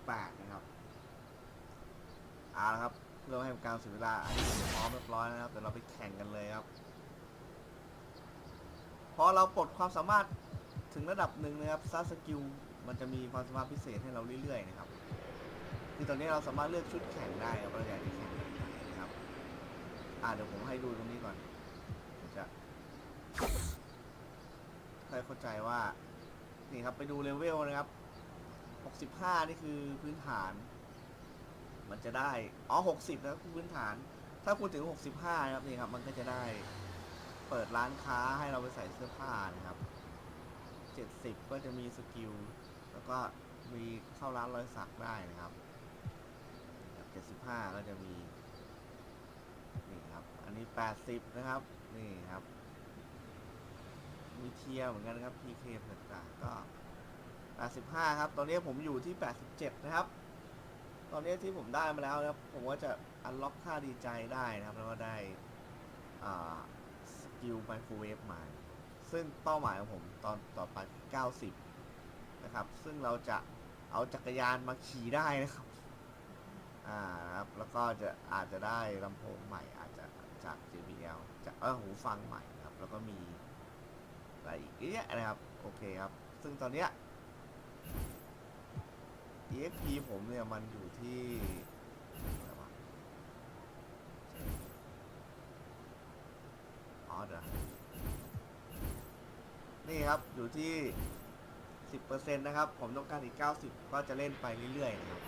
18นะครับเอาละครับเพื่อให้การเสียเวลาอันนี้พร้อมเรียบร้อยนะครับเดี๋ยวเราไปแข่งกันเลยครับพอเราปลดความสามารถถึงระดับหนึ่งนะครับซัสกิลมันจะมีความสามารถพิเศษให้เราเรื่อยๆนะครับคือตอนนี้เราสามารถเลือกชุดแข่งได้ครับเราอยากจะแข่งนะครับเดี๋ยวผมให้ดูตรงนี้ก่อนจะให้เข้าใจว่านี่ครับไปดูเลเวลนะครับ65นี่คือพื้นฐานมันจะได้60นะคือพื้นฐานถ้าคุณถึง65นะครับนี่ครับมันก็จะได้เปิดร้านค้าให้เราไปใส่เสื้อผ้านะครับ70ก็จะมีสกิลแล้วก็มีเข้าร้านรอยสักได้นะครับ75ก็จะมีนี่ครับอันนี้80นะครับนี่ครับมีเทียร์เหมือนกันนะครับ PK ต่างๆก็85ครับตอนนี้ผมอยู่ที่87นะครับตอนนี้ที่ผมได้มาแล้วนะครับผมก็จะอันล็อกค่าดีใจได้นะครับแล้วก็ได้สกิลไมโครเวฟมาซึ่งเป้าหมายของผมตอนต่อไป90นะครับซึ่งเราจะเอาจักรยานมาขี่ได้นะครับครับแล้วก็อาจจะได้ลำโพงใหม่อาจจะจาก JBL จากหูฟังใหม่นะครับแล้วก็มีอะไรอีกเยอะนะครับโอเคครับซึ่งตอนเนี้ย EXP ผมเนี่ยมันอยู่ที่อะไรวะเดี๋ยวนี่ครับอยู่ที่ 10% นะครับผมต้องการอีก90ก็จะเล่นไปเรื่อยๆนะครับ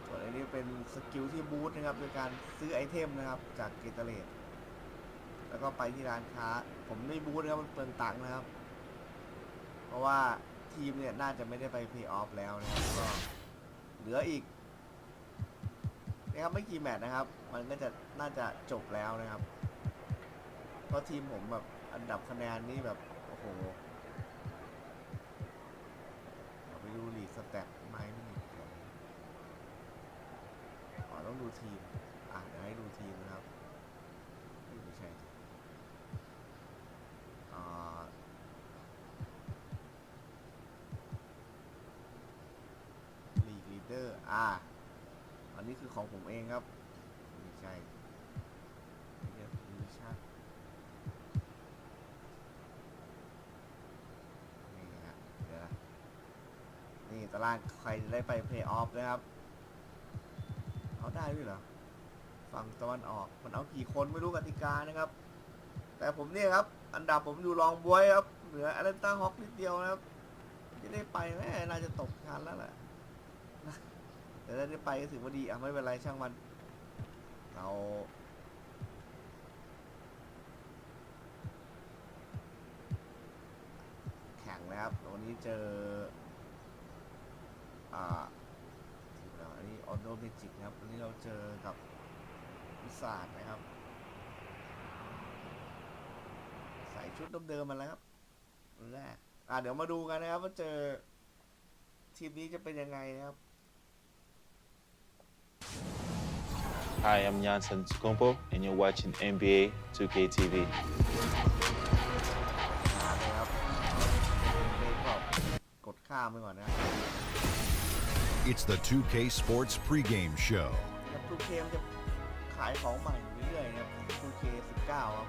ส่วนอันนี้เป็นสกิลที่บูทนะครับโดยการซื้อไอเทมนะครับจากเกตเลตแล้วก็ไปที่ร้านค้าผมไม่บูทนะครับมันเปลืองตังค์นะครับเพราะว่าทีมเนี่ยน่าจะไม่ได้ไปเพย์ออฟแล้วนะครับก็เหลืออีกนะครับไม่กี่แมตช์นะครับมันก็จะน่าจะจบแล้วนะครับเพราะทีมผมแบบอันดับคะแนนนี่แบบโอ้โหไปดูลีกสแตทไหมนี่ต้องดูทีมเดี๋ยวให้ดูทีมนะครับไม่ใช่ลีดเดอร์อันนี้คือของผมเองครับไม่ใช่เรียกดิวิชั่นนี่ฮะเดี๋ยวนะนี่ตารางใครจะได้ไปเพลย์ออฟนะครับเอาได้ด้วยเหรอฝั่งตะวันออกมันเอากี่คนไม่รู้กติกานะครับแต่ผมเนี่ยครับอันดับผมอยู่รองบวยครับเหลือแอตแลนตาฮอคนิดเดียวนะครับจะได้ไปแม่น่าจะตกงานแล้วแหละแต่ถ้าได้ไปก็ถือว่าดีไม่เป็นไรช่างมันเราแข่งนะครับวันนี้เจออันนี้ออโดเมจิกนะครับวันนี้เราเจอกับวิสาดนะครับใส่ชุดเดิมๆมาแล้วครับแรกเดี๋ยวมาดูกันนะครับว่าเจอทีมนี้จะเป็นยังไงนะครับ Hi, I'm Jansen Skumpo, and you're watching NBA 2K TV. กดข้ามไปก่อนนะ It's the 2K Sports pregame show. 2K มันจะขายของใหม่เรื่อยๆนะครับ 2K 19ครับ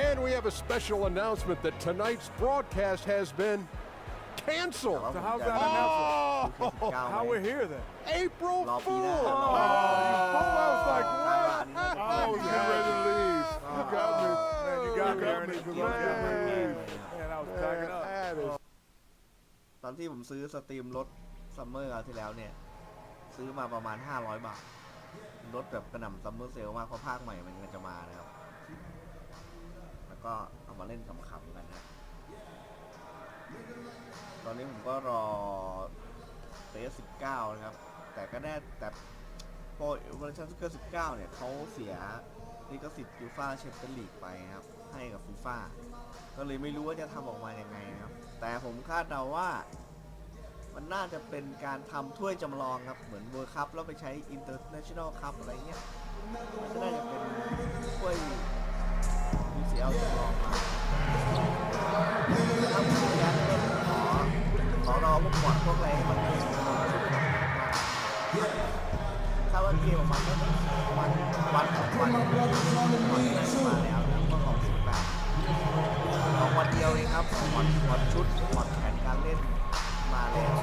And we have a special announcement that tonight's broadcast has been canceled. So how's that announcement? How we're here then? April รอปี Fool. หน้า I was like, what? Oh, you got ready to leave. You got me. Man, you got me, Ernie. Man, I was packing up. ตอนที่ผมซื้อสตรีมรถซัมเมอร์ที่แล้วเนี่ยซื้อมาประมาณ500 บาทรถแบบกระหน่ำซัมเมอร์เซลมากเพราะภาคใหม่มันจะมานะครับแล้วก็เอามาเล่นขำๆกันนะตอนนี้ผมก็รอเฟส19นะครับแต่ก็ได้แต่พอเวอร์ชัน19เนี่ยเขาเสียลิขสิทธิ์ยูฟ่าแชมเปี้ยนลีกไปครับให้กับฟีฟ่าก็เลยไม่รู้ว่าจะทำออกมายังไงนะครับแต่ผมคาดเดาว่ามันน่าจะเป็นการทำถ้วยจำลองครับเหมือนเวิร์คัพแล้วไปใช้อินเตอร์เนชั่นแนลคัพอะไรเงี้ยมันก็น่าจะเป็นถ้วยUCL จำลองมาครับขอรอ พวกบอดพวกอะไรมันถ้าว่าเกมของมันก็วันก่อนมาแล้วนะก็ของชุดแบบของวันเดียวเองครับวันชุดวันแผนการเล่นมาแล้ว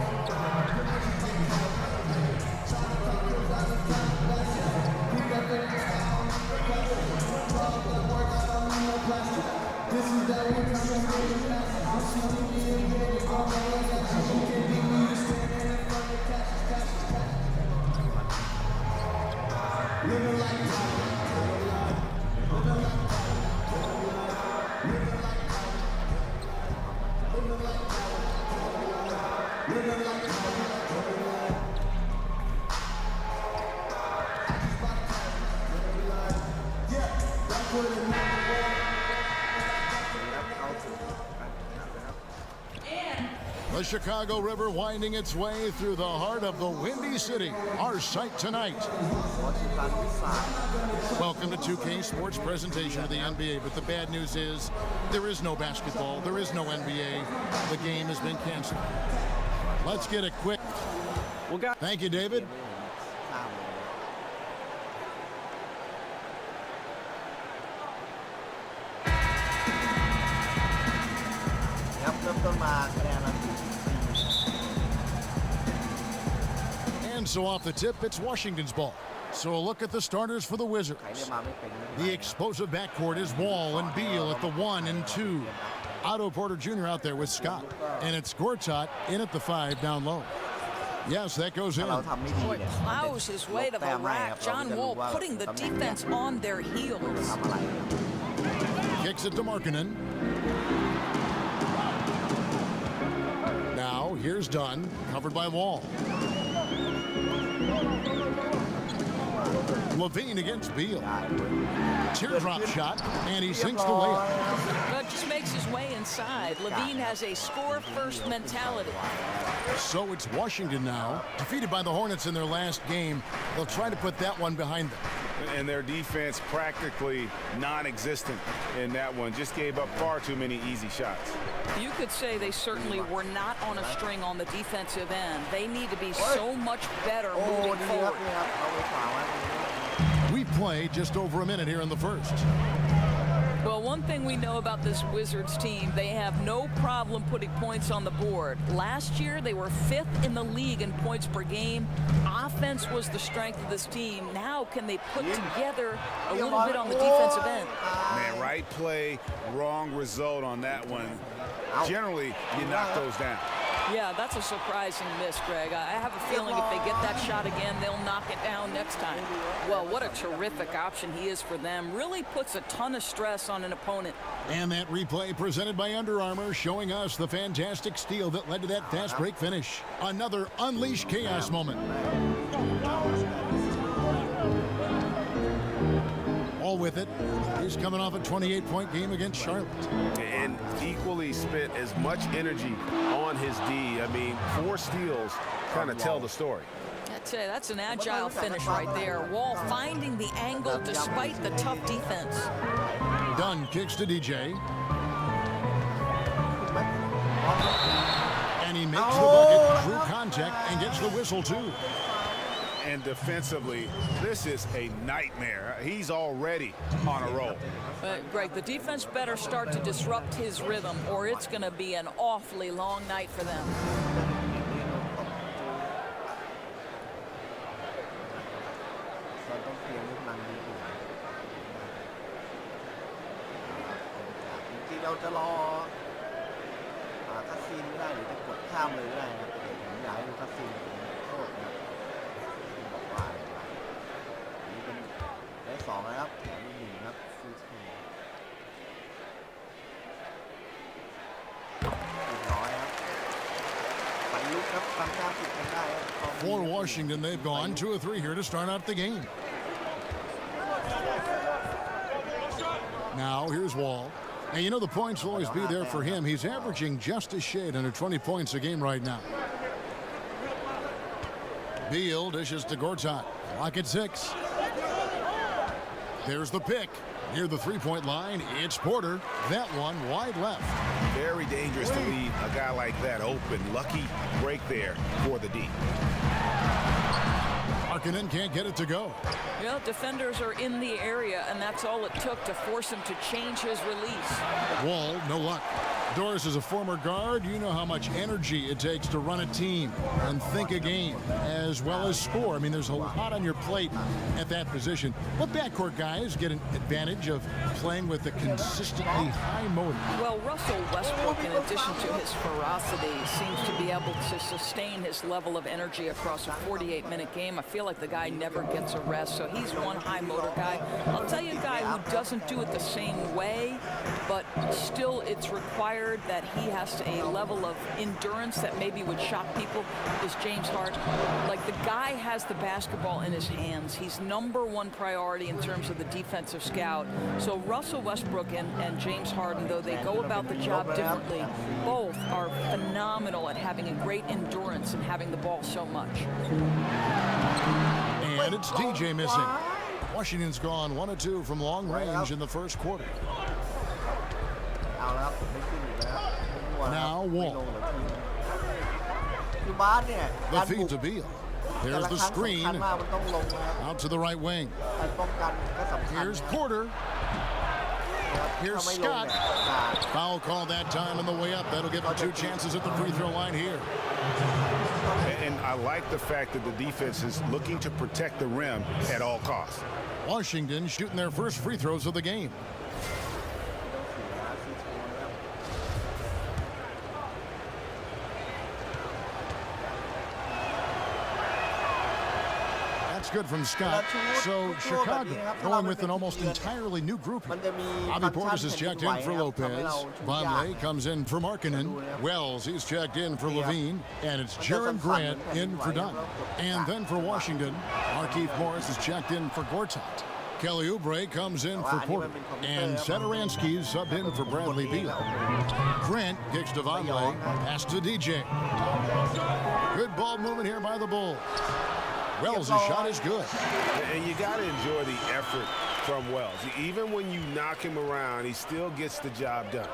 The Chicago River winding its way through the heart of the Windy City, our sight tonight. Welcome to 2K Sports presentation of the NBA, but the bad news is there is no basketball, there is no NBA. The game has been canceled. Let's get a quick... Thank you, David. ครับเริ่มต้นมาคะแนนละ And so off the tip, it's Washington's ball. So a look at the starters for the Wizards. The explosive backcourt is Wall and Beal at the 1 and 2. Otto Porter Jr. out there with Scott. And it's Gortat in at the 5 down low. Yes, that goes in. Boy, plows his way to the rack. John Wall putting the defense on their heels. Kicks it to Markkanen. Now, here's Dunn, covered by Wall. Levine against Beal. Teardrop shot, and he sinks the layup. But just makes his way inside. Levine has a score-first mentality. So it's Washington now, defeated by the Hornets in their last game. They'll try to put that one behind them. And their defense practically non-existent in that one. Just gave up far too many easy shots. You could say they certainly were not on a string on the defensive end. They need to be so much better moving forward. We play just over a minute here in the first. Well, one thing we know about this Wizards team, they have no problem putting points on the board. Last year, they were 5th in the league in points per game. Offense was the strength of this team. Now, can they put together a little bit on the defensive end? Man, right play, wrong result on that one. Generally, you knock those down. Yeah, that's a surprising miss, Greg. I have a feeling if they get that shot again, they'll knock it down next time. Well, what a terrific option he is for them. Really puts a ton of stress on an opponent. And that replay presented by Under Armour, showing us the fantastic steal that led to that fast break finish. Another unleashed chaos moment. All with it. He's coming off a 28-point game against Charlotte. And equally spent as much energy on his D. I mean, 4 steals kind of tell the story. I'd say that's an agile finish right there. Wall finding the angle despite the tough defense. Dunn kicks to DJ. And he makes the bucket through contact and gets the whistle too. And defensively, this is a nightmare. He's already on a roll. Greg, the defense better start to disrupt his rhythm, or it's going to be an awfully long night for them. For Washington, they've gone 2 of 3 here to start out the game. Now, here's Wall. And you know the points will always be there for him. He's averaging just a shade under 20 points a game right now. Beal dishes to Gortat. Clock at 6. There's the pick. Near the three-point line, it's Porter. That one wide left. Very dangerous to leave a guy like that open. Lucky break there for the D. Markkanen can't get it to go. Well, defenders are in the area, and that's all it took to force him to change his release. Wall, no luck. Doris is a former guard. You know how much energy it takes to run a team and think a game as well as score. I mean, there's a lot on your plate at that position. But backcourt guys get an advantage of playing with a consistently high motor. Well, Russell Westbrook, in addition to his ferocity, seems to be able to sustain his level of energy across a 48-minute game. I feel like the guy never gets a rest, so he's one high motor guy. I'll tell you a guy who doesn't do it the same way, but still it's required that he has a level of endurance that maybe would shock people is James Harden. Like, the guy has the basketball in his hands. He's #1 priority in terms of the defensive scout. So Russell Westbrook and James Harden, though they go about the job differently, both are phenomenal at having a great endurance and having the ball so much. And it's DJ missing. Washington's gone 1 of 2 from long range in the first quarter. Now Wall. The feed to Beal. There's the screen. Out to the right wing. Here's Porter. Here's Scott. Foul call that time on the way up. That'll give him 2 chances at the free throw line here. And I like the fact that the defense is looking to protect the rim at all costs. Washington shooting their first free throws of the game. Good from Scott. So Chicago going with an almost entirely new group. Bobby Portis is checked in for Lopez. Pammne comes in for Markkanen. Wells, he's checked in for Levine. And it's Jeremy Grant in for Dunn. And then for Washington, Markieff Morris is checked in for Gortat. Kelly Oubre comes in for Porter. And Satoransky's subbed in for Bradley Beal. Grant kicks to Vonleh. Pass to DJ. Good ball movement here by the Bulls. Wells' shot is good. And you got to enjoy the effort from Wells. Even when you knock him around, he still gets the job done.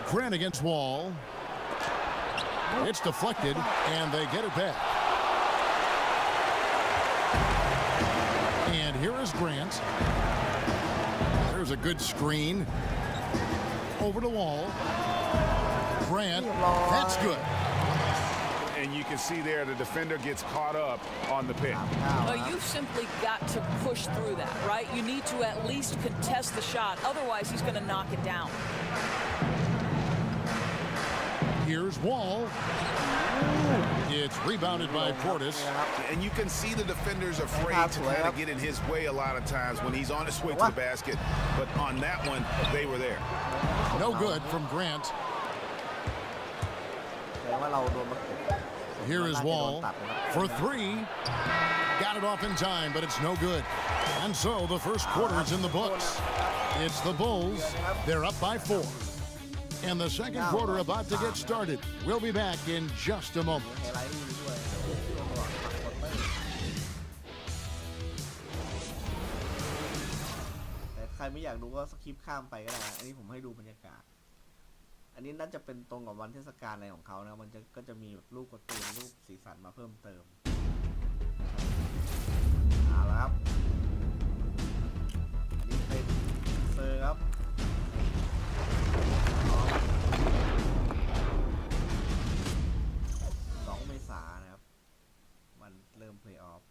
Grant against Wall. It's deflected, and they get it back. And here is Grant. There's a good screen. Over to Wall. Grant, that's good. And you can see there the defender gets caught up on the pick. Well, you've simply got to push through that, right? You need to at least contest the shot. Otherwise, he's going to knock it down. Here's Wall. It's rebounded by Portis. And you can see the defenders afraid to kind of get in his way a lot of times when he's on his way to the basket. But on that one, they were there. No good from Grant. Here is Wall for 3. Got it off in time, but it's no good. And so the first quarter is in the books. It's the Bulls. They're up by 4. And the second quarter about to get started. We'll be back in just a moment. ใครไม่อยากดูก็สคิปข้ามไปก็ได้ อันนี้ผมให้ดูบรรยากาศ อันนี้น่าจะเป็นตรงกับวันเทศกาลอะไรของเขานะมันก็จะมีรูปการ์ตูนรูปสีสันมาเพิ่มเติมเอาละครับอันนี้เป็นเซอร์ครับ2 เมษายนนะครับวันเริ่มเพลย์ออฟ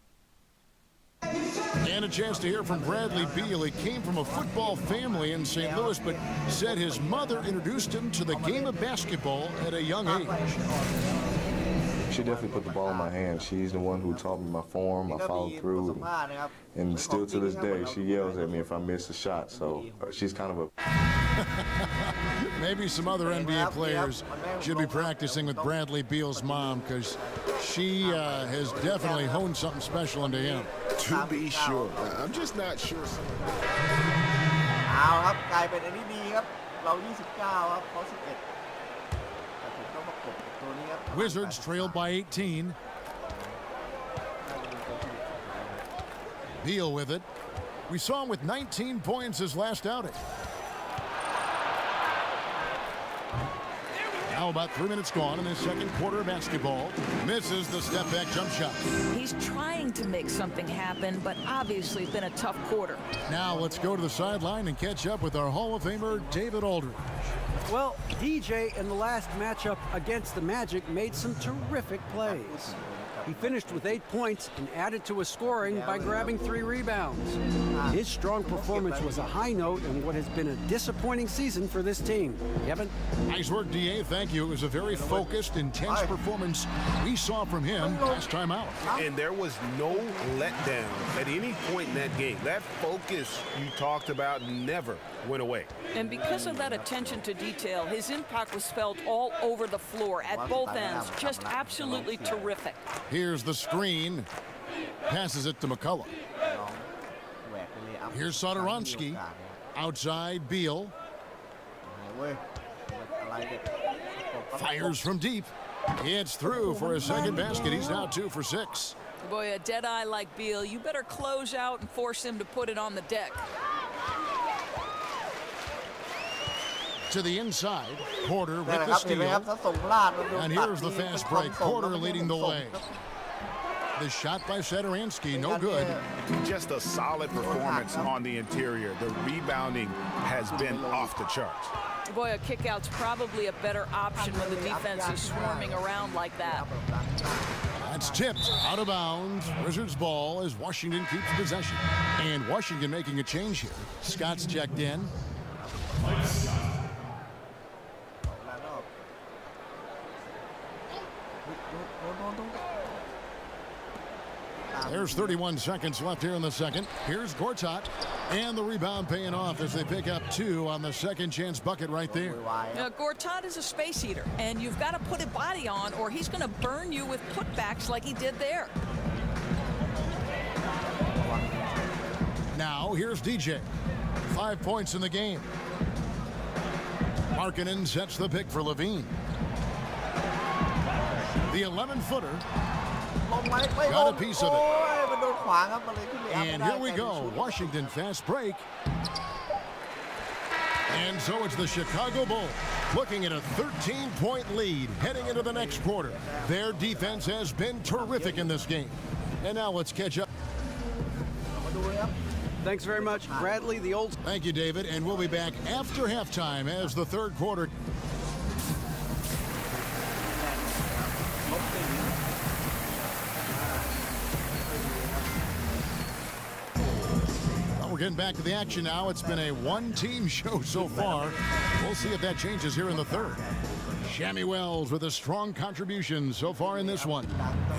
And a chance to hear from Bradley Beal. He came from a football family in St. Louis, but said his mother introduced him to the game of basketball at a young age. She definitely put the ball in my hand. She's the one who taught me my form. I followed through. And still to this day, she yells at me if I miss a shot. So she's kind of a... Maybe some other NBA players should be practicing with Bradley Beal's mom, because she has definitely honed something special into him. To be sure. I'm just not sure. เอาครับกลายเป็นอันนี้ดีครับเรา29ครับเขา11แต่ผมต้องประกบตัวนี้ครับ Wizards trailed by 18. Beal with it. We saw him with 19 points his last outing. Now about 3 minutes gone in the second quarter of basketball. Misses the step-back jump shot. He's trying to make something happen, but obviously it's been a tough quarter. Now let's go to the sideline and catch up with our Hall of Famer, David Aldridge. Well, DJ in the last matchup against the Magic made some terrific plays. He finished with 8 points and added to his scoring by grabbing 3 rebounds. His strong performance was a high note in what has been a disappointing season for this team. Kevin? Nice work, DA. Thank you. It was a very focused, intense performance we saw from him last time out. And there was no letdown at any point in that game. That focus you talked about never went away. And because of that attention to detail, his impact was felt all over the floor at both ends. Just absolutely terrific. Here's the screen. Passes it to McCullough. Here's Satoransky. Outside, Beal. Fires from deep. It's through for a second basket. He's now 2 for 6. Boy, a dead eye like Beal, you better close out and force him to put it on the deck. To the inside. Porter with the steal. And here's the fast break. Porter leading the way. The shot by Satoransky, no good. Just a solid performance on the interior. The rebounding has been off the charts. Boy, a kick-out's probably a better option when the defense is swarming around like that. That's tipped out of bounds. Wizards ball as Washington keeps possession. And Washington making a change here. Scott's checked in. There's 31 seconds left here in the second. Here's Gortat. And the rebound paying off as they pick up 2 on the second chance bucket right there. Now, Gortat is a space eater, and you've got to put a body on or he's going to burn you with putbacks like he did there. Now, here's DJ. 5 points in the game. Markkanen sets the pick for Levine. The 11-footer. Got a piece of it. And here we go. Washington fast break. And so it's the Chicago Bulls looking at a 13-point lead heading into the next quarter. Their defense has been terrific in this game. And now let's catch up. Thanks very much, Bradley. The old. Thank you, David. And we'll be back after halftime as the third quarter. We're getting back to the action now. It's been a one-team show so far. We'll see if that changes here in the third. Shammy Wells with a strong contribution so far in this one.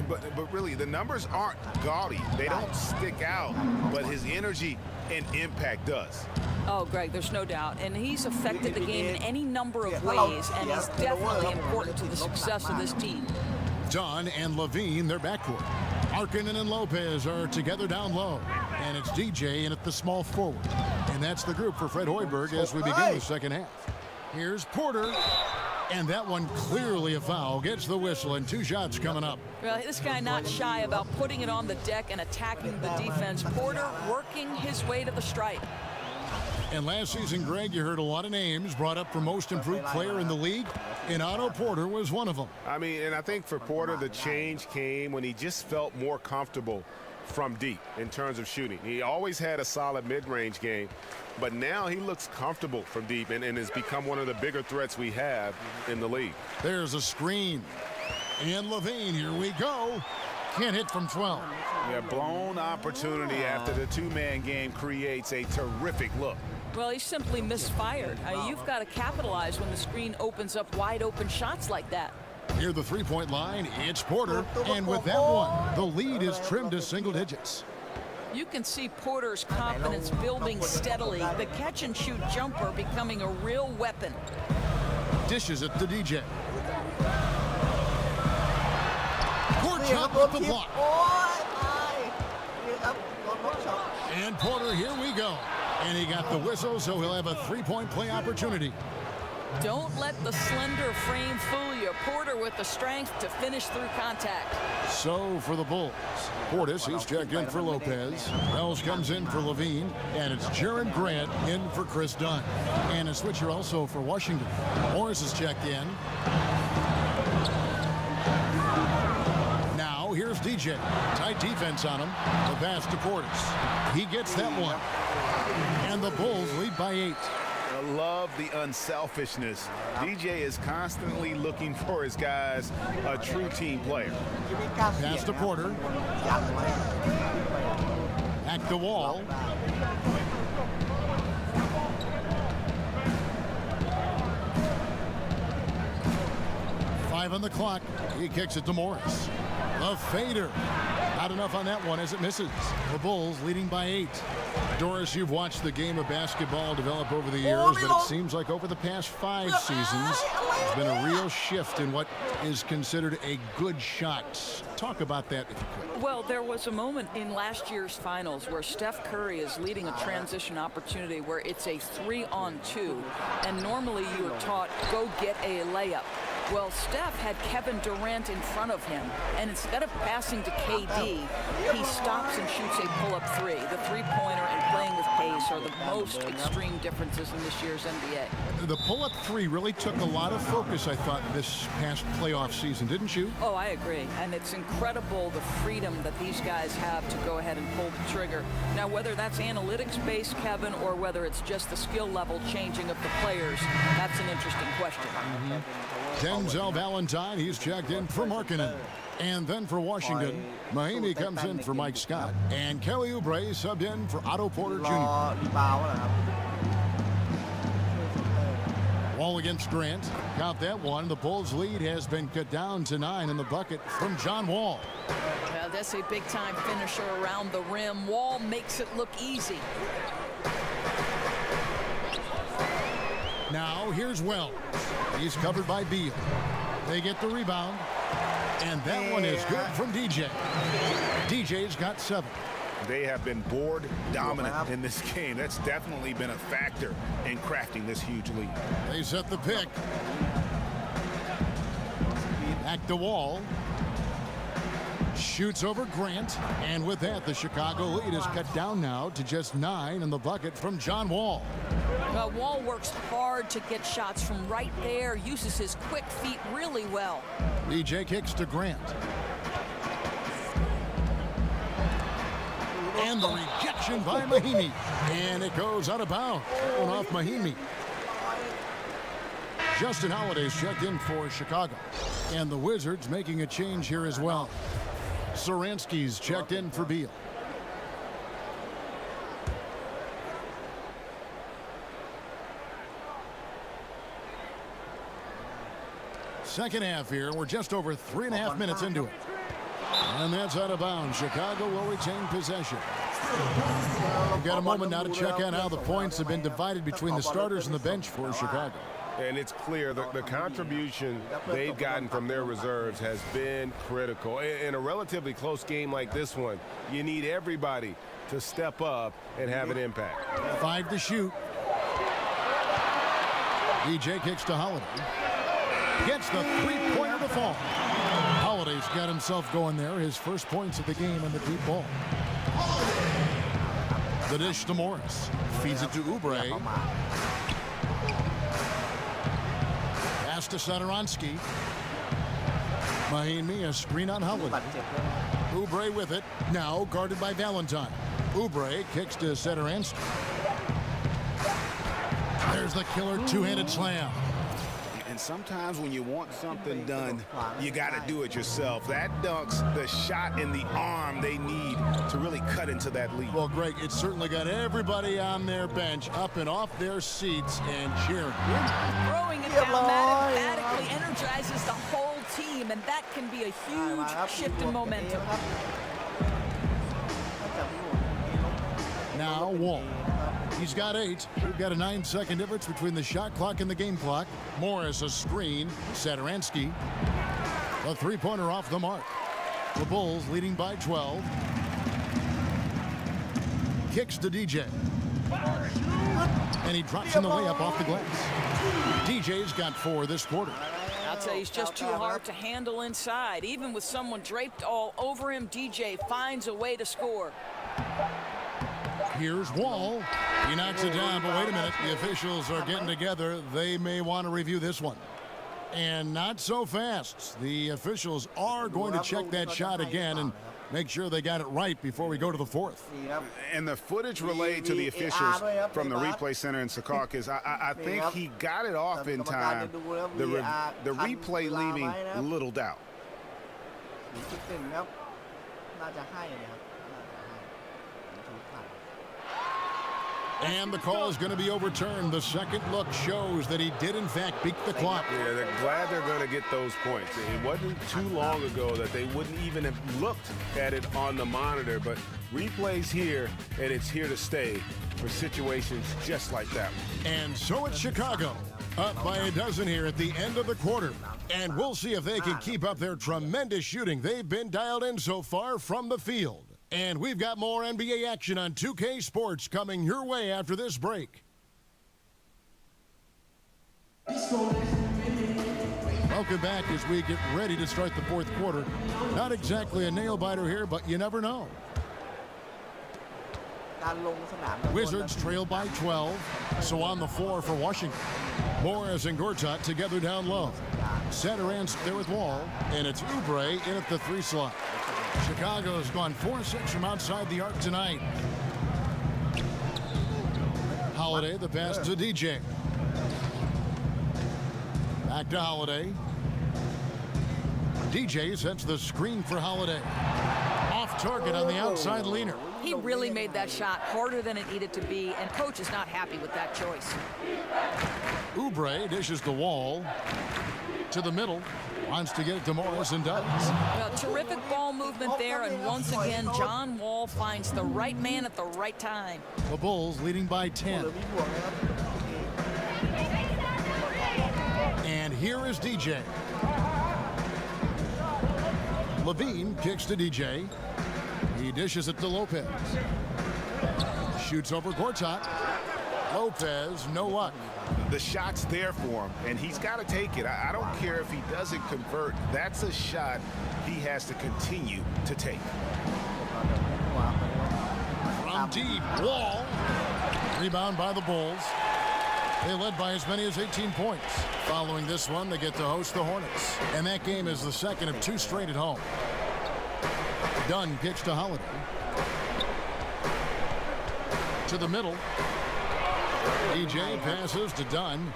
But really, the numbers aren't gaudy. They don't stick out, but his energy and impact does. Oh, Greg, there's no doubt. And he's affected the game in any number of ways, and he's definitely important to the success of this team. Dunn and Levine, their backcourt. Markkanen and Lopez are together down low. And it's DJ in at the small forward. And that's the group for Fred Hoiberg as we begin the second half. Here's Porter. And that one clearly a foul. Gets the whistle and 2 shots coming up. Well, this guy not shy about putting it on the deck and attacking the defense. Porter working his way to the stripe. And last season, Greg, you heard a lot of names brought up for most improved player in the league, and Otto Porter was one of them. I mean, and I think for Porter, the change came when he just felt more comfortable from deep in terms of shooting. He always had a solid mid-range game, but now he looks comfortable from deep and has become one of the bigger threats we have in the league. There's a screen. And Levine, here we go. Can't hit from 12. Yeah, blown opportunity after the 2-man game creates a terrific look. Well, he simply misfired. You've got to capitalize when the screen opens up wide open shots like that. Near the 3-point line, it's Porter. And with that one, the lead is trimmed to single digits. You can see Porter's confidence building steadily. The catch-and-shoot jumper becoming a real weapon. Dishes it to DJ. Gortat with the block. And Porter, here we go. And he got the whistle, so he'll have a 3-point play opportunity. Don't let the slender frame fool you. Porter with the strength to finish through contact. So for the Bulls, Portis, he's checked in for Lopez. Wells comes in for Levine, and it's Jared Grant in for Chris Dunn. And a switcher also for Washington. Morris is checked in. Now here's DJ. Tight defense on him. The pass to Portis. He gets that one. And the Bulls lead by 8. I love the unselfishness. DJ is constantly looking for his guys, a true team player. Pass to Porter. Back the wall. Five on the clock. He kicks it to Morris. The fader. Not enough on that one as it misses. The Bulls leading by 8. Doris, you've watched the game of basketball develop over the years, but it seems like over the past 5 seasons, there's been a real shift in what is considered a good shot. Talk about that if you could. Well, there was a moment in last year's finals where Steph Curry is leading a transition opportunity where it's a 3-on-2, and normally you are taught, go get a layup. Well, Steph had Kevin Durant in front of him, and instead of passing to KD, he stops and shoots a pull-up 3. The three-pointer and playing with pace are the most extreme differences in this year's NBA. The pull-up 3 really took a lot of focus, I thought, this past playoff season, didn't you? Oh, I agree. And it's incredible the freedom that these guys have to go ahead and pull the trigger. Now, whether that's analytics-based, Kevin, or whether it's just the skill level changing of the players, that's an interesting question. Denzel Valentine, he's checked in for Markkanen. And then for Washington, Mahinmi comes in for Mike Scott. And Kelly Oubre subbed in for Otto Porter Jr. Wall against Grant. Count that one. The Bulls' lead has been cut down to 9 in the bucket from John Wall. Well, that's a big-time finisher around the rim. Wall makes it look easy. Now here's Wells. He's covered by Beal. They get the rebound. And that one is good from DJ. DJ's got 7. They have been board dominant in this game. That's definitely been a factor in crafting this huge lead. They set the pick. Back to Wall. Shoots over Grant. And with that, the Chicago lead is cut down now to just 9 in the bucket from John Wall. Wall works hard to get shots from right there, uses his quick feet really well. DJ kicks to Grant. And the rejection by Mahinmi. And it goes out of bounds. Going off Mahinmi. Justin Holiday's checked in for Chicago. And the Wizards making a change here as well. Saransky's checked in for Beal. Second half here. We're just over 3.5 minutes into it. And that's out of bounds. Chicago will retain possession. We've got a moment now to check on how the points have been divided between the starters and the bench for Chicago. And it's clear the contribution they've gotten from their reserves has been critical. In a relatively close game like this one, you need everybody to step up and have an impact. 5 to shoot. DJ kicks to Holiday. Gets the three-pointer to fall. Holiday's got himself going there. His first points of the game on the deep ball. The dish to Morris. Feeds it to Oubre. Pass to Satoransky. Mahinmi, a screen on Holiday. Oubre with it. Now guarded by Valentine. Oubre kicks to Satoransky. There's the killer two-handed slam. And sometimes when you want something done, you got to do it yourself. That dunks the shot in the arm they need to really cut into that lead. Well, Greg, it's certainly got everybody on their bench up and off their seats and cheering. Throwing it down mathematically energizes the whole team, and that can be a huge shift in momentum. Now Wall. He's got 8. We've got a 9-second difference between the shot clock and the game clock. Morris a screen. Satoransky. A three-pointer off the mark. The Bulls leading by 12. Kicks to DJ. And he drops in the layup off the glass. DJ's got 4 this quarter. I'll tell you, he's just too hard to handle inside. Even with someone draped all over him, DJ finds a way to score. Here's Wall. He knocks it down, but wait a minute. The officials are getting together. They may want to review this one. And not so fast. The officials are going to check that shot again and make sure they got it right before we go to the 4th. And the footage relayed to the officials from the replay center in Secaucus, I think he got it off in time. The replay leaving little doubt. And the call is going to be overturned. The second look shows that he did, in fact, beat the clock. Yeah, they're glad they're going to get those points. It wasn't too long ago that they wouldn't even have looked at it on the monitor, but replays here, and it's here to stay for situations just like that. And so it's Chicago, up by a dozen here at the end of the quarter. And we'll see if they can keep up their tremendous shooting they've been dialed in so far from the field. And we've got more NBA action on 2K Sports coming your way after this break. Welcome back as we get ready to start the 4th quarter. Not exactly a nail-biter here, but you never know. Wizards trail by 12, so on the floor for Washington. Morris and Gortat together down low. Satoransk there with Wall, and it's Oubre in at the 3 slot. Chicago's gone 4-6 from outside the arc tonight. Holiday, the pass to DJ. Back to Holiday. DJ sets the screen for Holiday. Off target on the outside leaner. He really made that shot harder than it needed to be, and coach is not happy with that choice. Oubre dishes the Wall. To the middle. Wants to get it to Morris and does. Well, terrific ball movement there, and once again, John Wall finds the right man at the right time. The Bulls leading by 10. And here is DJ. Levine kicks to DJ. He dishes it to Lopez. Shoots over Gortat. Lopez, no luck. The shot's there for him, and he's got to take it. I don't care if he doesn't convert. That's a shot he has to continue to take. From deep, Wall. Rebound by the Bulls. They led by as many as 18 points. Following this one, they get to host the Hornets. And that game is the second of 2 straight at home. Dunn kicks to Holiday. To the middle. DJ passes to Dunn.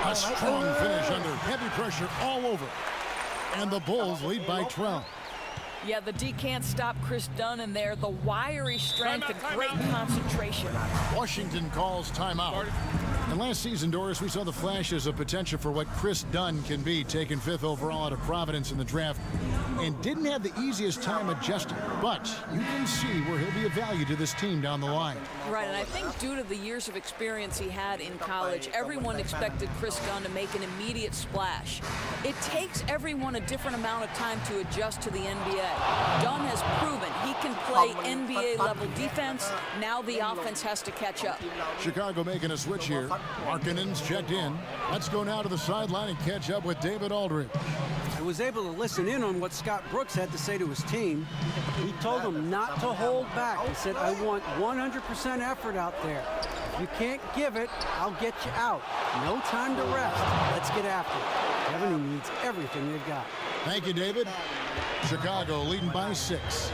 A strong finish under heavy pressure all over. And the Bulls lead by 12. Yeah, the D can't stop Chris Dunn in there. The wiry strength and great concentration. Washington calls timeout. And last season, Doris, we saw the flashes of potential for what Chris Dunn can be, taken 5th overall out of Providence in the draft, and didn't have the easiest time adjusting. But you can see where he'll be of value to this team down the line. Right, and I think due to the years of experience he had in college, everyone expected Chris Dunn to make an immediate splash. It takes everyone a different amount of time to adjust to the NBA. Dunn has proven he can play NBA-level defense. Now the offense has to catch up. Chicago making a switch here. Markkanen's checked in. Let's go now to the sideline and catch up with David Aldridge. I was able to listen in on what Scott Brooks had to say to his team. He told them not to hold back. He said, I want 100% effort out there. If you can't give it, I'll get you out. No time to rest. Let's get after it. Kevin needs everything they've got. Thank you, David. Chicago leading by 6.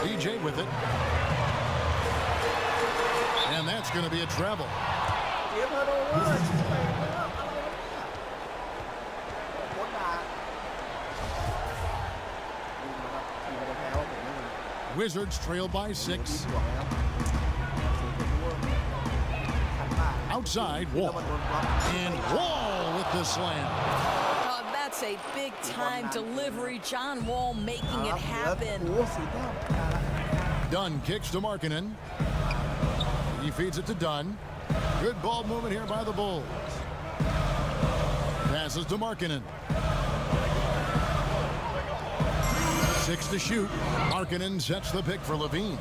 DJ with it. And that's going to be a travel. Wizards trail by 6. Outside, Wall. And Wall with the slam. That's a big-time delivery. John Wall making it happen. Dunn kicks to Markkanen. He feeds it to Dunn. Good ball movement here by the Bulls. Passes to Markkanen. 6 to shoot. Markkanen sets the pick for Levine.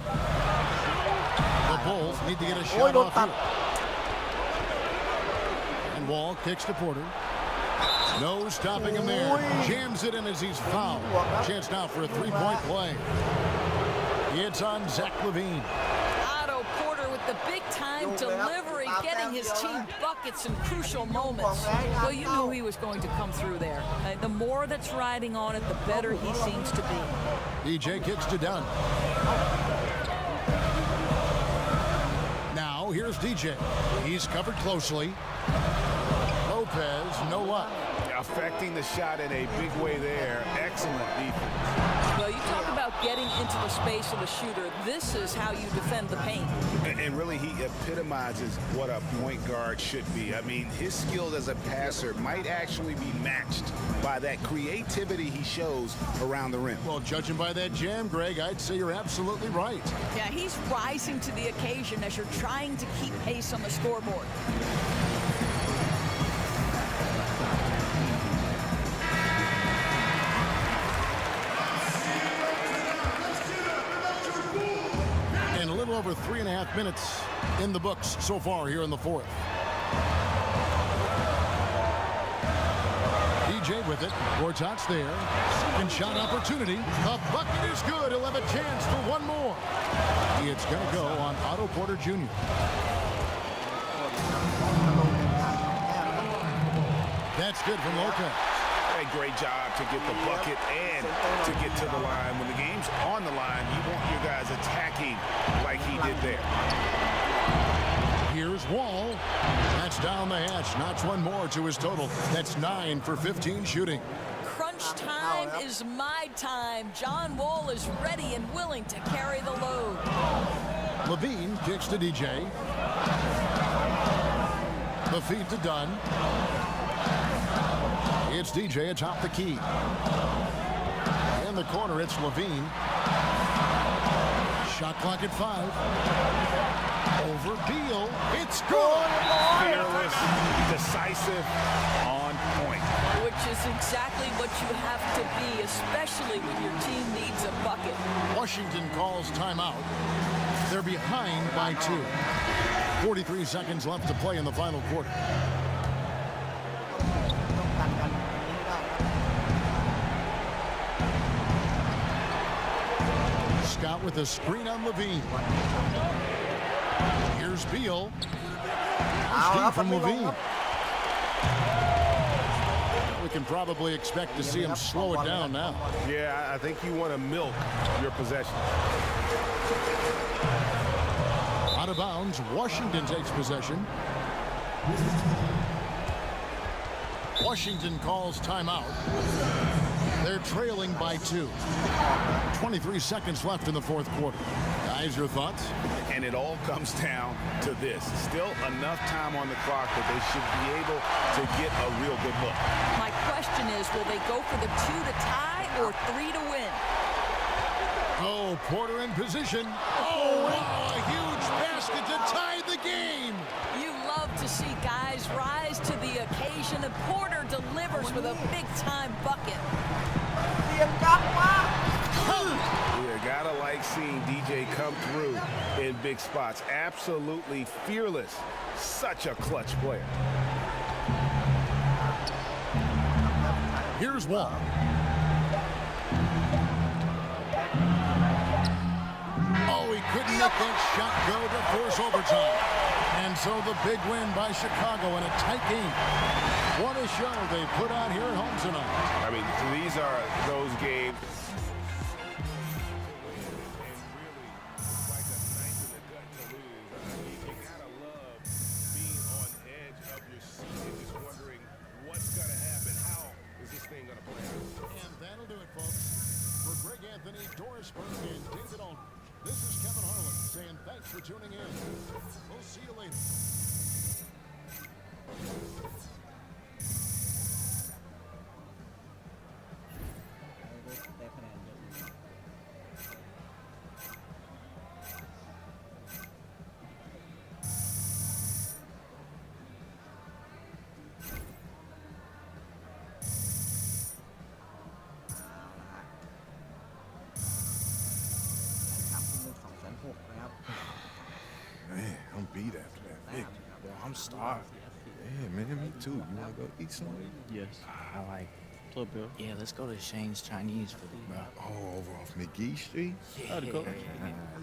The Bulls need to get a shot off here. And Wall kicks to Porter. No stopping him there. Jams it in as he's fouled. Chance now for a three-point play. It's on Zach LaVine. Otto Porter with the big-time delivery, getting his team buckets in crucial moments. Well, you knew he was going to come through there. The more that's riding on it, the better he seems to be. DJ kicks to Dunn. Now, here's DJ. He's covered closely. Lopez, no luck. Affecting the shot in a big way there. Excellent defense. Well, you talk about getting into the space of the shooter. This is how you defend the paint. And really, he epitomizes what a point guard should be. I mean, his skills as a passer might actually be matched by that creativity he shows around the rim. Well, judging by that jam, Greg, I'd say you're absolutely right. Yeah, he's rising to the occasion as you're trying to keep pace on the scoreboard. Over 3.5 minutes in the books so far here in the fourth. DJ with it. Koontapanon there. Second shot opportunity. A bucket is good. He'll have a chance for one more. It's going to go on Otto Porter Jr. That's good from Lopez. A great job to get the bucket and to get to the line. When the game's on the line, you want your guys attacking like he did there. Here's Wall. That's down the hatch. Knocks one more to his total. That's 9 for 15 shooting. Crunch time is my time. John Wall is ready and willing to carry the load. LaVine kicks to DJ. The feed to Dunn. It's DJ atop the key. In the corner, it's LaVine. Shot clock at 5. Over Beal. It's good. Fearless, decisive, on point. Which is exactly what you have to be, especially when your team needs a bucket. Washington calls timeout. They're behind by 2. 43 seconds left to play in the final quarter. Scott with a screen on LaVine. Here's Beal. Nice from LaVine. We can probably expect to see him slow it down now. Yeah, I think you want to milk your possession. Out of bounds, Washington takes possession. Washington calls timeout. They're trailing by 2. 23 seconds left in the fourth quarter. Guys, your thoughts? And it all comes down to this. Still enough time on the clock that they should be able to get a real good look. My question is, will they go for the 2 to tie or 3 to win? Oh, Porter in position. Oh, wow, a huge basket to tie the game. You love to see guys rise to the occasion, and Porter delivers with a big-time bucket. You gotta like seeing DJ come through in big spots. Absolutely fearless. Such a clutch player. Here's Wall. Oh, he couldn't let that shot go to force overtime. And so the big win by Chicago in a tight game. What a show they put on here at home tonight. I mean, these are those games. This is Kevin Harlan saying thanks for tuning in. We'll see you later. beat after that victory. Well, I'm starving. Yeah, man, me too. You wanna go eat something? Yes, I like. So, Bill. Yeah, let's go to Shane's Chinese food, bro. Oh, over off McGee Street? Yeah.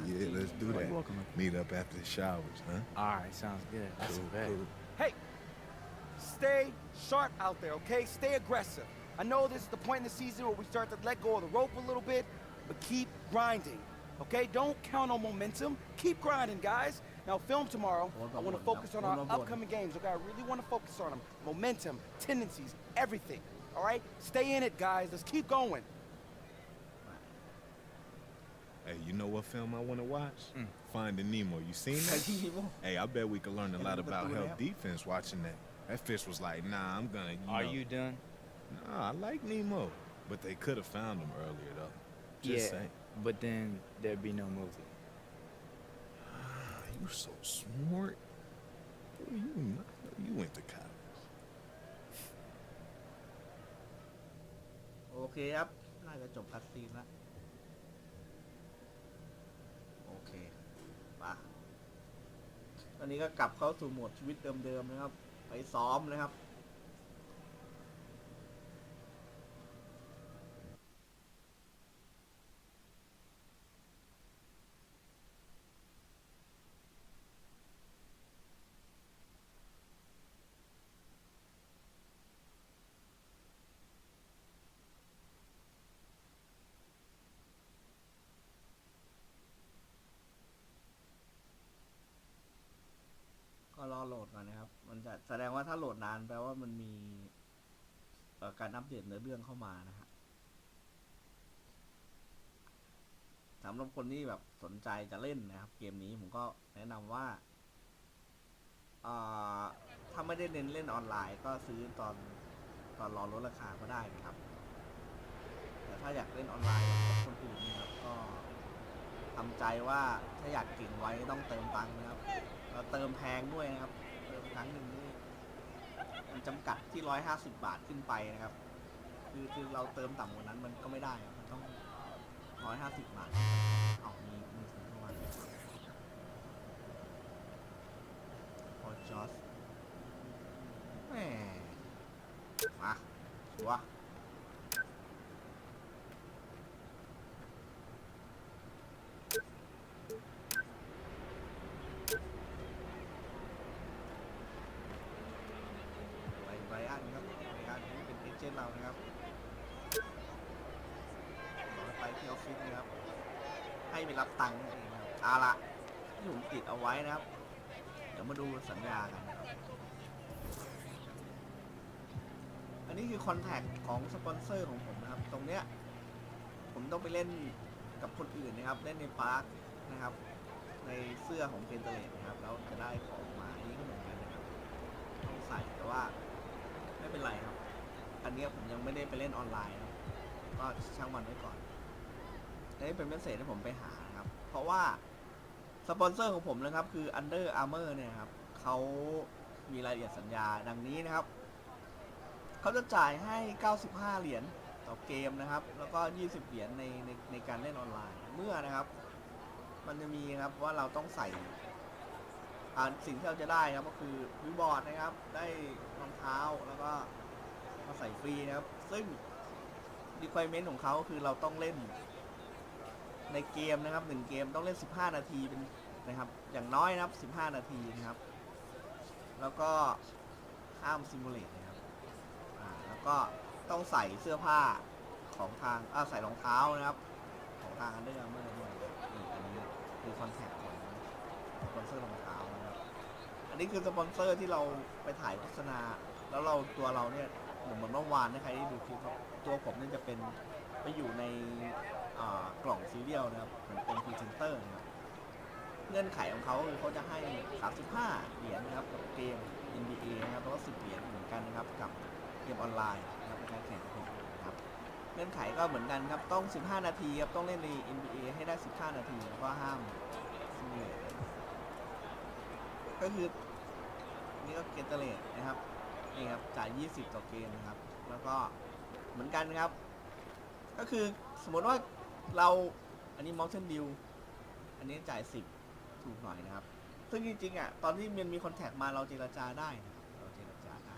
Yeah, let's do that. Meet up after the showers, huh? All right, sounds good. That's Cool, bad. cool. Hey, stay sharp out there, okay? Stay aggressive. I know this is the point in the season where we start to let go of the rope a little bit, but keep grinding, okay? Don't count on momentum. Keep grinding, guys. Now, film tomorrow. I want to focus on our upcoming games, okay? I really want to focus on them. Momentum, tendencies, everything, all right? Stay in it, guys. Let's keep going. Hey, you know what film I want to watch? Finding Nemo. You seen that? Hey, I bet we could learn a lot about help defense watching that. That fish was like, nah, I'm gonna, Are you done? Nah, I like Nemo. But they could have found him earlier, though. Just saying. But then there'd be no movie. You so smart. Boy, you went to college. โอเคครับน่าจะจบคัสซีนแล้วโอเคมาตอนนี้ก็กลับเข้าสู่โหมดชีวิตเดิมๆนะครับไปซ้อมนะครับก็รอโหลดก่อนนะครับมันจะแสดงว่าถ้าโหลดนานแปลว่ามันมีการอัปเดตเนื้อเรื่องเข้ามานะฮะสำหรับคนที่แบบสนใจจะเล่นนะครับเกมนี้ผมก็แนะนำว่าถ้าไม่ได้เน้นเล่นออนไลน์ก็ซื้อตอนรอลดราคาก็ได้นะครับแต่ถ้าอยากเล่นออนไลน์กับคนอื่นนะครับก็ทำใจว่าถ้าอยากเก่งไว้ต้องเติมตังค์นะครับเราเติมแพงด้วยนะครับเติมครั้งหนึ่งนี่มันจำกัดที่150 บาทขึ้นไปนะครับคือเราเติมต่ำกว่านั้นมันก็ไม่ได้มันต้อง150 บาทเอามีคนเข้ามาพอจอสแหมมาชัวไบรอันครับไบรอันนี่เป็นเอเจนต์เรานะครับไปที่ออฟฟิศนะครับให้ไปรับตังค์เองครับเอาละที่ผมติดเอาไว้นะครับเดี๋ยวมาดูสัญญากันนะครับอันนี้คือคอนแทคของสปอนเซอร์ของผมนะครับตรงเนี้ยผมต้องไปเล่นกับคนอื่นนะครับเล่นในพาร์คนะครับในเสื้อของเพนเตเลตนะครับแล้วจะได้ของมาอันนี้ก็เหมือนกันนะครับต้องใส่แต่ว่าไม่เป็นไรครับอันนี้ผมยังไม่ได้ไปเล่นออนไลน์นะก็ช่างมันไว้ก่อนนี่เป็นเมสเสจที่ผมไปหาครับเพราะว่าสปอนเซอร์ของผมนะครับคือ Under Armour เนี่ยครับเขามีรายละเอียดสัญญาดังนี้นะครับเขาจะจ่ายให้95 เหรียญต่อเกมนะครับแล้วก็20 เหรียญในการเล่นออนไลน์เมื่อนะครับมันจะมีครับว่าเราต้องใส่สิ่งที่เราจะได้ครับก็คือวิวบอร์ดนะครับได้รองเท้าแล้วก็มาใส่ฟรีนะครับซึ่ง requirement ของเขาคือเราต้องเล่นในเกมนะครับ1เกมต้องเล่น15 นาทีเป็นนะครับอย่างน้อยนะครับ15 นาทีนะครับแล้วก็ห้ามซิมูเลตนะครับแล้วก็ต้องใส่เสื้อผ้าของทางใส่รองเท้านะครับของทางUnder Armourด้วยนี่อันนี้คือคอนแทคของสปอนเซอร์รองเท้านะครับอันนี้คือสปอนเซอร์ที่เราไปถ่ายโฆษณาแล้วตัวเราเนี่ยเหมือนเมื่อวานนะใครได้ดูคลิปครับตัวผมเนี่ยจะเป็นไปอยู่ในกล่องซีเรียลนะครับเหมือนเป็นพรีเซนเตอร์นะครับเงื่อนไขของเขาคือเขาจะให้35 เหรียญนะครับกับเกม NBA นะครับแล้วก็10 เหรียญเหมือนกันนะครับกับเกมออนไลน์นะครับในการแข่งขันนะครับเงื่อนไขก็เหมือนกันครับต้อง15 นาทีครับต้องเล่นใน NBA ให้ได้15 นาทีแล้วก็ห้ามซิมูเลตก็คือนี่ก็เกตเตอร์เลทนะครับนี่ครับจ่าย20 ต่อเกมนะครับแล้วก็เหมือนกันครับก็คือสมมติว่าเราอันนี้ Mountain Dew อันนี้จ่าย10ถูกหน่อยนะครับ ซึ่งจริงๆอ่ะตอนที่มันมีคอนแทคมาเราเจรจาได้นะครับเราเจรจาได้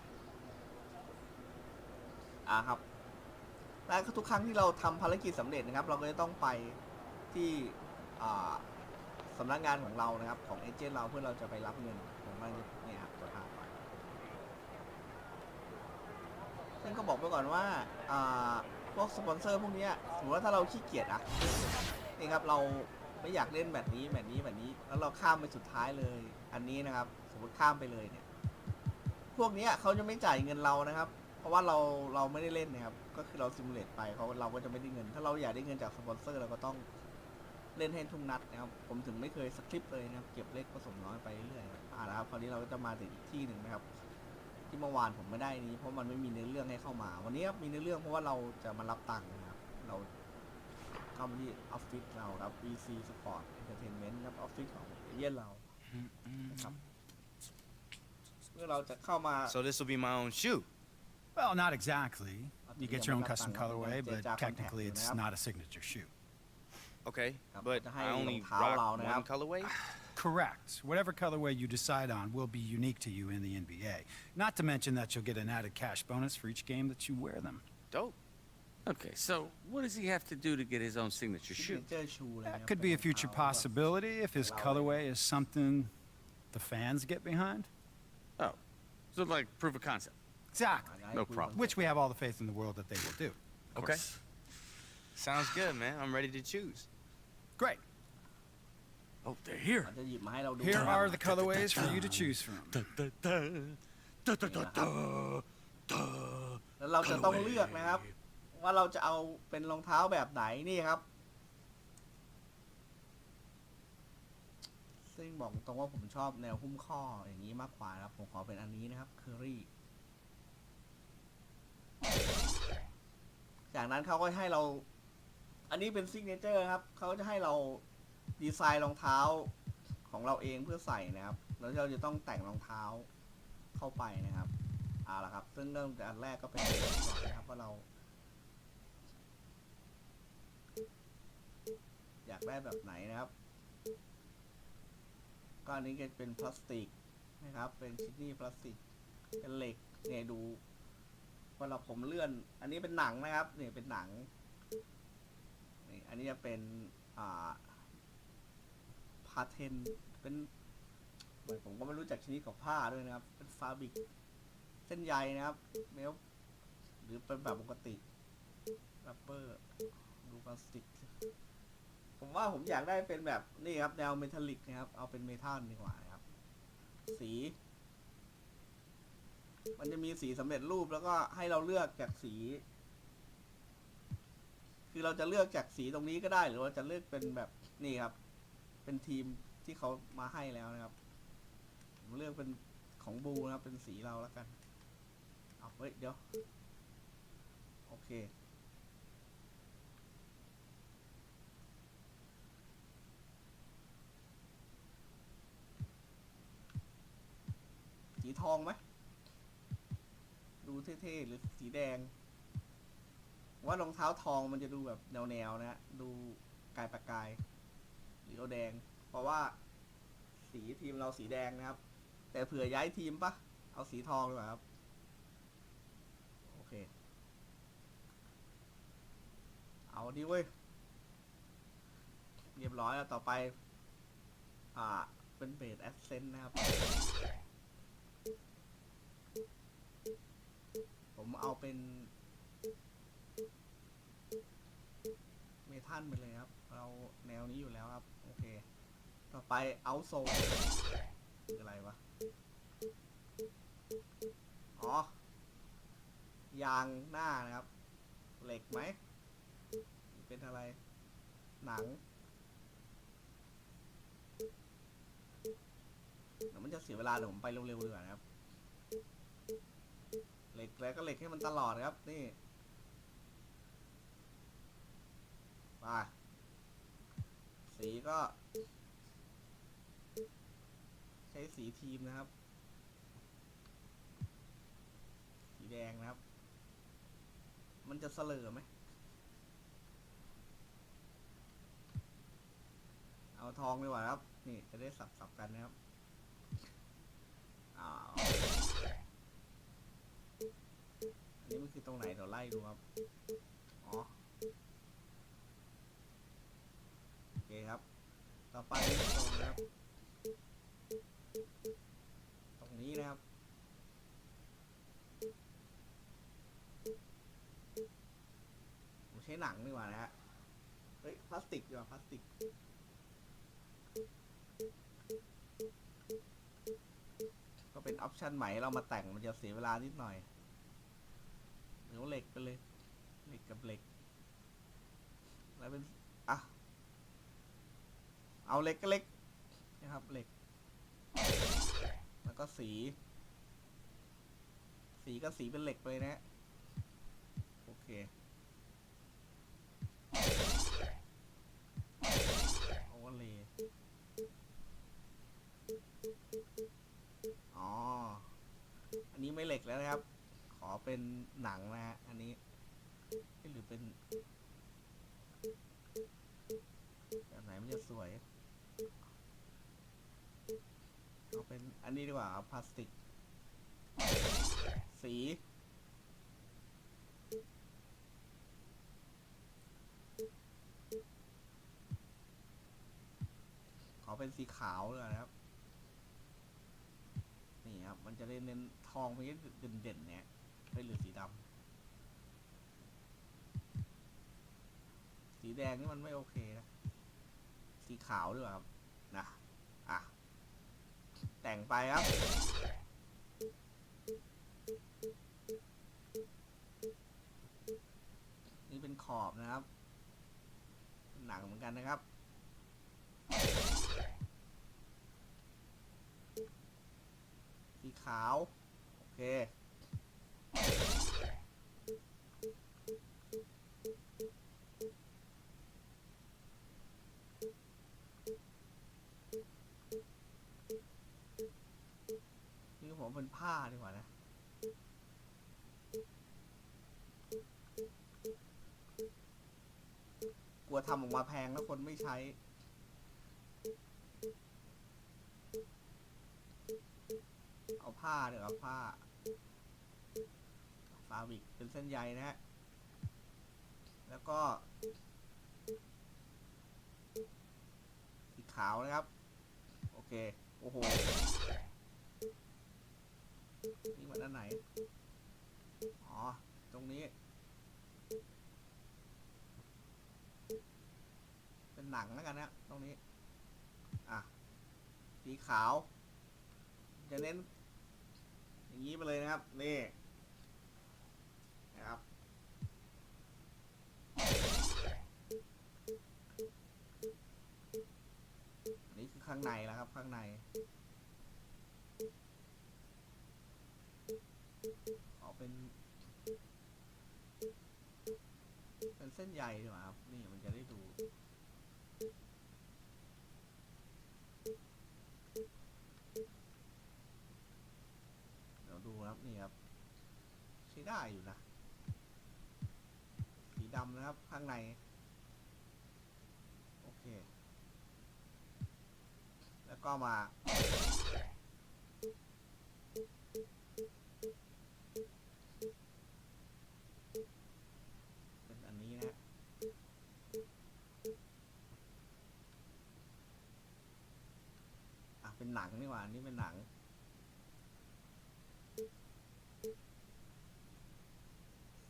ครับและทุกครั้งที่เราทำภารกิจสำเร็จนะครับเราก็จะต้องไปที่สำนักงานของเรานะครับของเอเจนต์เราเพื่อเราจะไปรับเงินผมว่าเนี่ยครับจะพาไปซึ่งก็บอกไปก่อนว่าพวกสปอนเซอร์พวกนี้สมมติว่าถ้าเราขี้เกียจนี่ครับเราไม่อยากเล่นแบบนี้แล้วเราข้ามไปสุดท้ายเลยอันนี้นะครับสมมติข้ามไปเลยเนี่ยพวกนี้เขาจะไม่จ่ายเงินเรานะครับเพราะว่าเราไม่ได้เล่นนะครับก็คือเราซิมูเลตไปเราก็จะไม่ได้เงินถ้าเราอยากได้เงินจากสปอนเซอร์เราก็ต้องเล่นให้ทุกนัดนะครับผมถึงไม่เคยสคริปต์เลยนะครับเก็บเล็กผสมน้อยไปเรื่อยๆนะครับคราวนี้เราก็จะมาถึงอีกที่หนึ่งนะครับที่เมื่อวานผมไม่ได้นี้เพราะมันไม่มีเนื้อเรื่องให้เข้ามาวันนี้มีเนื้อเรื่องเพราะว่าเราจะมารับตังค์นะครับเราเข้ามาที่ออฟฟิศเราครับ VC Sport Entertainment ครับออฟฟิศของเอเย่นเรานะครับเมื่อเราจะเข้ามา So this will be my own shoe. Well, not exactly. You get your own custom colorway, but technically it's not a signature shoe. Okay, but I only rock one colorway? Correct. Whatever colorway you decide on will be unique to you in the NBA. Not to mention that you'll get an added cash bonus for each game that you wear them. Dope. Okay, so what does he have to do to get his own signature shoe? That could be a future possibility if his colorway is something the fans get behind. Oh, so like proof of concept. Exactly. No problem. Which we have all the faith in the world that they will do. Okay. Sounds good, man. I'm ready to choose. Great. Oh, they're here. Here are the colorways for you to choose from. แล้วเราจะต้องเลือกนะครับว่าเราจะเอาเป็นรองเท้าแบบไหนนี่ครับซึ่งบอกตรงว่าผมชอบแนวหุ้มข้ออย่างนี้มากกว่าครับผมขอเป็นอันนี้นะครับเคอรี่จากนั้นเขาก็ให้เราอันนี้เป็นซิกเนเจอร์ครับเขาจะให้เราดีไซน์รองเท้าของเราเองเพื่อใส่นะครับแล้วเราจะต้องแต่งรองเท้าเข้าไปนะครับเอาละครับซึ่งเริ่มจากอันแรกก็เป็นก่อนนะครับว่าเราอยากได้แบบไหนนะครับก็อันนี้ก็เป็นพลาสติกนะครับเป็นชิ้นนี้พลาสติกเป็นเหล็กเนี่ยดูเวลาผมเลื่อนอันนี้เป็นหนังนะครับนี่เป็นหนังนี่อันนี้จะเป็นพาเทนเป็นผมก็ไม่รู้จักชนิดของผ้าด้วยนะครับเป็นฟาบริกเส้นใยนะครับเมลหรือเป็นแบบปกติรับเปอร์ดูพลาสติกผมว่าผมอยากได้เป็นแบบนี่ครับแนวเมทัลลิกนะครับเอาเป็นเมทัลดีกว่าครับสีมันจะมีสีสำเร็จรูปแล้วก็ให้เราเลือกจากสีคือเราจะเลือกจากสีตรงนี้ก็ได้หรือว่าจะเลือกเป็นแบบนี่ครับเป็นทีมที่เขามาให้แล้วนะครับผมเลือกเป็นของบูนะครับเป็นสีเราแล้วกันเอาเฮ้ยเดี๋ยวโอเคสีทองไหมดูเท่ๆหรือสีแดงว่ารองเท้าทองมันจะดูแบบแนวๆนะฮะดูกายประกายหรือเอาแดงเพราะว่าสีทีมเราสีแดงนะครับแต่เผื่อย้ายทีมปะเอาสีทองดีกว่าครับโอเคเอาดิเว้ยเรียบร้อยแล้วต่อไปเป็นเบสแอสเซนต์นะครับผมเอาเป็นเมทัลไปเลยครับเราแนวนี้อยู่แล้วครับโอเคต่อไปเอาโซคืออะไรวะอ๋อยางหน้านะครับเหล็กไหมเป็นอะไรหนังเดี๋ยวมันจะเสียเวลาเดี๋ยวผมไปเร็วๆดีกว่านะครับเหล็กแล้วก็เหล็กให้มันตลอดครับนี่มาสีก็ใช้สีทีมนะครับสีแดงนะครับมันจะเสลอไหมเอาทองดีกว่าครับนี่จะได้สับกันนะครับ ดี๋ยวไล่ดูครับอ๋อโอเคครับต่อไปตรงนะครับตรงนี้นะครับผมใช้หนังดีกว่านะฮะเฮ้ยพลาสติกดีกว่าพลาสติกก็เป็นออปชันใหม่เรามาแต่งมันจะเสียเวลานิดหน่อยเดี๋ยวเหล็กไปเลยเหล็กกับเหล็กแล้วเป็นอ่ะเอาเหล็กก็เหล็กนะครับเหล็กแล้วก็สีก็สีเป็นเหล็กเลยนะโอเคโอเวอร์เลย์อ๋ออันนี้ไม่เหล็กแล้วนะครับขอเป็นหนังนะฮะอันนี้หรือเป็นแบบไหนมันจะสวยเอาเป็นอันนี้ดีกว่าพลาสติกสีขอเป็นสีขาวเลยนะครับนี่ครับมันจะได้เน้นทองไปเด่นๆเนี่ยไม่หรือสีดำสีแดงนี่มันไม่โอเคนะสีขาวด้วยครับนะอ่ะแต่งไปครับนี่เป็นขอบนะครับหนังเหมือนกันนะครับสีขาวโอเคนี่ผมเป็นผ้าดีกว่านะกลัวทำออกมาแพงแล้วคนไม่ใช้เอาผ้าเดี๋ยวเอาผ้าฟาวิกเป็นเส้นใยนะฮะแล้วก็สีขาวนะครับโอเคโอ้โหนี่มันด้านไหนอ๋อตรงนี้เป็นหนังแล้วกันนะตรงนี้อ่ะสีขาวจะเน้นอย่างนี้ไปเลยนะครับนี่นะครับอันนี้คือข้างในแล้วครับข้างในขอเป็นเส้นใยดีกว่าครับนี่มันจะได้ดูดูครับนี่ครับใช้ได้อยู่นะสีดำนะครับข้างในโอเคแล้วก็มาเป็นอันนี้นะอ่ะเป็นหนังนี่หว่าอันนี้เป็นหนัง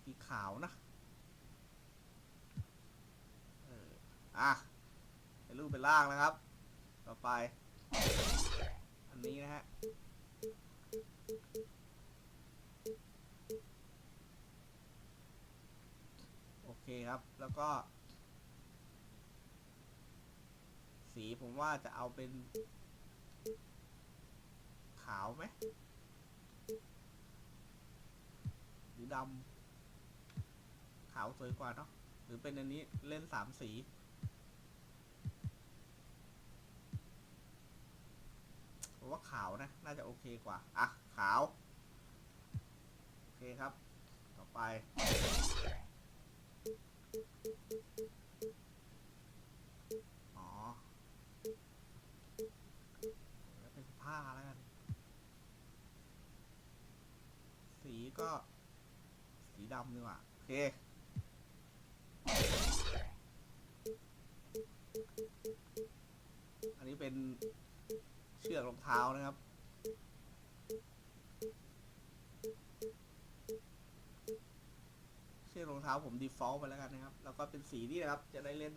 สีขาวนะอ่ะเป็นรูปเป็นร่างนะครับต่อไปอันนี้นะฮะโอเคครับแล้วก็สีผมว่าจะเอาเป็นขาวไหมหรือดำขาวสวยกว่าเนาะหรือเป็นอันนี้เล่น3 สีผมว่าขาวนะน่าจะโอเคกว่าอ่ะขาวโอเคครับต่อไปอ๋อแล้วเป็นผ้าแล้วกันสีก็สี สีดำดีกว่าโอเคอันนี้เป็นเชือกรองเท้านะครับเชือกรองเท้าผม default ไปแล้วกันนะครับแล้วก็เป็นสีนี้นะครับจะได้เล่น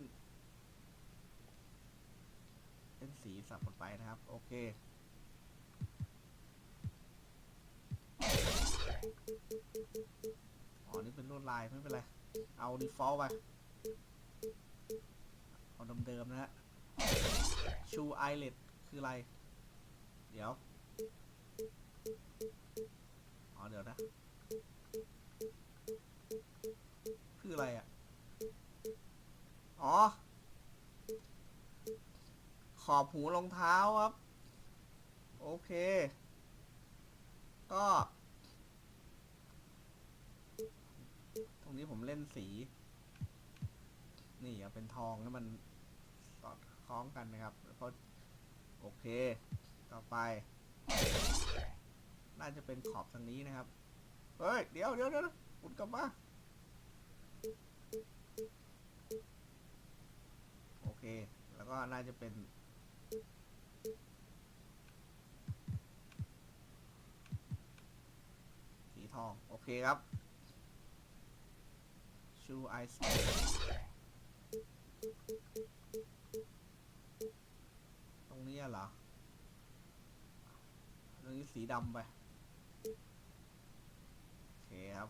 เป็นสีสับหมดไปนะครับโอเคอ๋อนี่เป็นลวดลายไม่เป็นไรเอา default ไปเอาเดิมๆนะฮะ shoe eyelet คืออะไรเดี๋ยวอ๋อเดี๋ยวนะคืออะไรอ่ะอ๋อขอบหูรองเท้าครับโอเคก็ตรงนี้ผมเล่นสีนี่เป็นทองแล้วมันสอดคล้องกันนะครับเพราะโอเคต่อไปน่าจะเป็นขอบทางนี้นะครับเฮ้ยเดี๋ยวอุดกลับมาโอเคแล้วก็น่าจะเป็นสีทองโอเคครับชูไอซ์ตรงนี้เหรอตรงนี้สีดำไปโอเคครับ